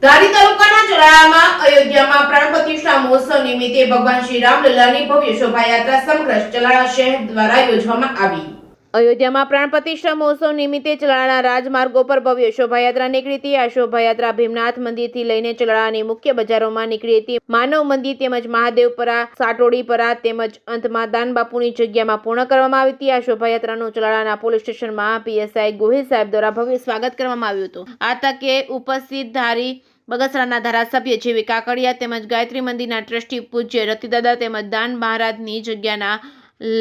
ધારી તાલુકાના ચલાળામાં અયોધ્યામાં પ્રાણ પ્રતિષ્ઠા મહોત્સવ નિમિત્તે ભગવાન શ્રી રામલલ્લાની ભવ્ય શોભાયાત્રા સમગ્ર ચલાળા શહેર દ્વારા યોજવામાં આવી। અયોધ્યામાં પ્રાણ પ્રતિષ્ઠા મહોત્સવ નિમિત્તે ચલાળાના રાજમાર્ગો પર ભવ્ય શોભાયાત્રા નીકળી હતી। આ શોભાયાત્રા ભીમનાથ મંદિરથી લઈને ચલાળાની મુખ્ય બજારોમાં નીકળી હતી। માનવ મંદિર તેમજ મહાદેવપરા, સાટોડીપરા તેમજ અંતમાં દાનબાપુની જગ્યામાં પૂર્ણ કરવામાં આવી હતી। આ શોભાયાત્રાનું ચલાળાના પોલીસ સ્ટેશનમાં પીએસઆઈ ગોહિલ સાહેબ દ્વારા ભવ્ય સ્વાગત કરવામાં આવ્યું હતું। આ તકે ઉપસ્થિત ધારી બગસરાના ધારાસભ્ય જેવી કાકડિયા તેમજ ગાયત્રી મંદિરના ટ્રસ્ટી પૂજ્ય રતિદાદા તેમજ દાન મહારાજની જગ્યાના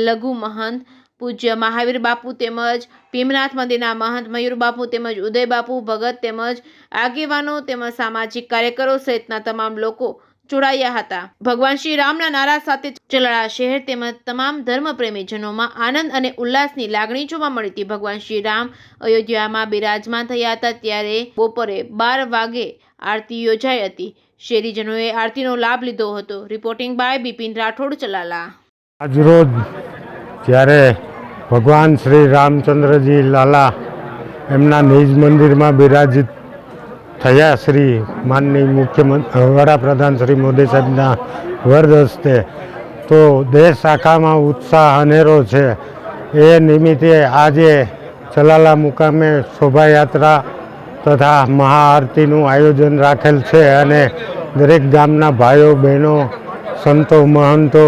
લઘુ મહંત પૂજ્ય મહાવીર બાપુ તેમજ ભીમનાથ મંદિરના મહંત મયુર બાપુ તેમજ ઉદય બાપુ ભગત તેમજ આગેવાનો તેમજ સામાજિક કાર્યકરો સહિતના તમામ લોકો જોડાયા હતા। ભગવાન શ્રી રામના નારા સાથે ચલાળા શહેર તેમજ તમામ ધર્મપ્રેમીજનોમાં આનંદ અને ઉલ્લાસની લાગણી જોવા મળી હતી। ભગવાન શ્રી રામ અયોધ્યામાં બિરાજમાન થયા હતા ત્યારે બપોરે 12 વાગે આરતી યોજાઈ હતી। શહેરીજનોએ આરતીનો લાભ લીધો હતો। Reporting by Bipin Rathod, Chalala. આજરોજ જ્યારે ભગવાન શ્રી રામચંદ્રજી લાલા એમના નિજ મંદિરમાં બિરાજિત થયા શ્રી માનનીય મુખ્યમંત્રી વડાપ્રધાન શ્રી મોદી સાહેબના વરદ હસ્તે તો દેશ આખામાં ઉત્સાહ અનેરો છે। એ નિમિત્તે આજે ચલાલા મુકામે શોભાયાત્રા તથા મહાઆરતીનું આયોજન રાખેલ છે અને દરેક ગામના ભાઈઓ બહેનો સંતો મહંતો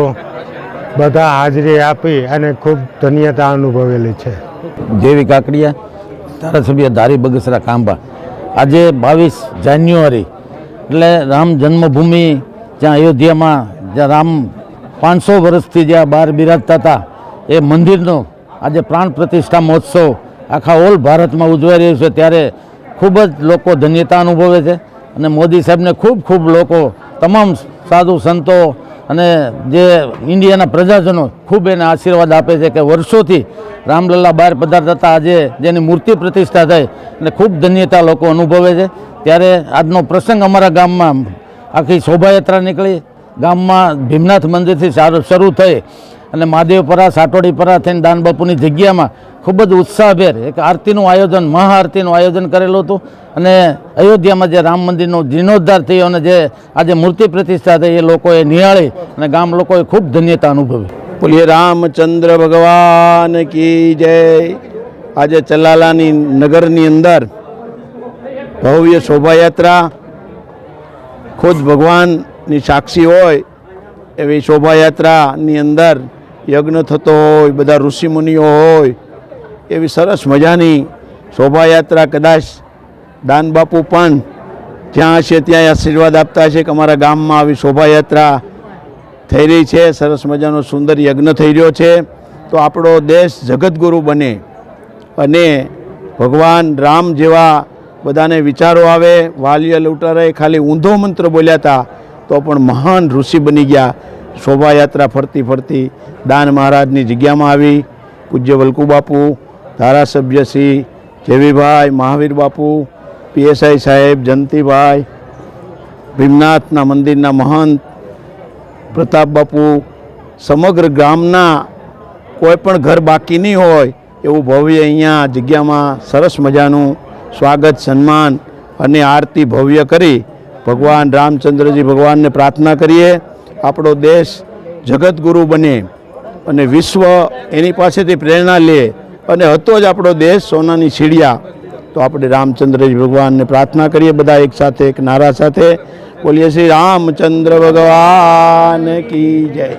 બધા હાજરી આપી અને ખૂબ ધન્યતા અનુભવેલી છે। જેવી કાકડિયા, ધારાસભ્ય ધારી બગસરા કાંબા। આજે 22 જાન્યુઆરી એટલે રામ જન્મભૂમિ જ્યાં અયોધ્યામાં જ્યાં રામ 500 વર્ષથી જ્યાં બહાર બિરાજતા હતા એ મંદિરનો આજે પ્રાણ પ્રતિષ્ઠા મહોત્સવ આખા ઓલ ભારતમાં ઉજવાઈ રહ્યો છે ત્યારે ખૂબ જ લોકો ધન્યતા અનુભવે છે અને મોદી સાહેબને ખૂબ લોકો તમામ સાધુ સંતો અને જે ઇન્ડિયાના પ્રજાજનો ખૂબ એને આશીર્વાદ આપે છે કે વર્ષોથી રામલલ્લા બહાર પધારતા હતા, આજે જેની મૂર્તિ પ્રતિષ્ઠા થઈ અને ખૂબ ધન્યતા લોકો અનુભવે છે। ત્યારે આજનો પ્રસંગ અમારા ગામમાં આખી શોભાયાત્રા નીકળી, ગામમાં ભીમનાથ મંદિરથી શરૂ થઈ અને મહાદેવપરા, સાટોડીપરા થઈને દાનબાપુની જગ્યામાં ખૂબ જ ઉત્સાહભેર એક આરતીનું આયોજન, મહાઆરતીનું આયોજન કરેલું હતું અને અયોધ્યામાં જે રામ મંદિરનો જીર્ણોદ્ધાર થયો અને જે આજે મૂર્તિ પ્રતિષ્ઠા થઈ એ લોકોએ નિહાળી અને ગામ લોકોએ ખૂબ ધન્યતા અનુભવી। બોલીએ રામચંદ્ર ભગવાન કી જય। આજે ચલાલાની નગરની અંદર ભવ્ય શોભાયાત્રા ખુદ ભગવાનની સાક્ષી હોય એવી શોભાયાત્રાની અંદર યજ્ઞ થતો હોય, બધા ઋષિમુનિઓ હોય એવી સરસ મજાની શોભાયાત્રા। કદાચ દાનબાપુ પણ જ્યાં હશે ત્યાં આશીર્વાદ આપતા હશે કે અમારા ગામમાં આવી શોભાયાત્રા થઈ રહી છે, સરસ મજાનો સુંદર યજ્ઞ થઈ રહ્યો છે તો આપણો દેશ જગતગુરુ બને અને ભગવાન રામ જેવા બધાને વિચારો આવે। વાલિયા લૂંટારાએ ખાલી ઊંધો મંત્ર બોલ્યા હતા તો પણ મહાન ઋષિ બની ગયા। શોભાયાત્રા ફરતી ફરતી દાન મહારાજની જગ્યામાં આવી। પૂજ્ય વલ્કુ બાપુ, ધારાસભ્ય શ્રી જેવીભાઈ, મહાવીર બાપુ, પીએસઆઈ સાહેબ, જંતીભાઈ, ભીમનાથના મંદિરના મહંત પ્રતાપ બાપુ, સમગ્ર ગામના કોઈ પણ ઘર બાકી નહીં હોય એવું ભવ્ય અહીંયા જગ્યામાં સરસ મજાનું સ્વાગત, સન્માન અને આરતી ભવ્ય કરી ભગવાન રામચંદ્રજી ભગવાનને પ્રાર્થના કરીએ આપણો દેશ જગતગુરુ બને અને વિશ્વ એની પાસેથી પ્રેરણા લે અને હતો જ આપણો દેશ સોનાની સીડિયા। તો આપણે રામચંદ્રજી ભગવાનને પ્રાર્થના કરીએ બધા એક સાથે એક નારા સાથે, બોલીએ શ્રી રામચંદ્ર ભગવાન કી જય।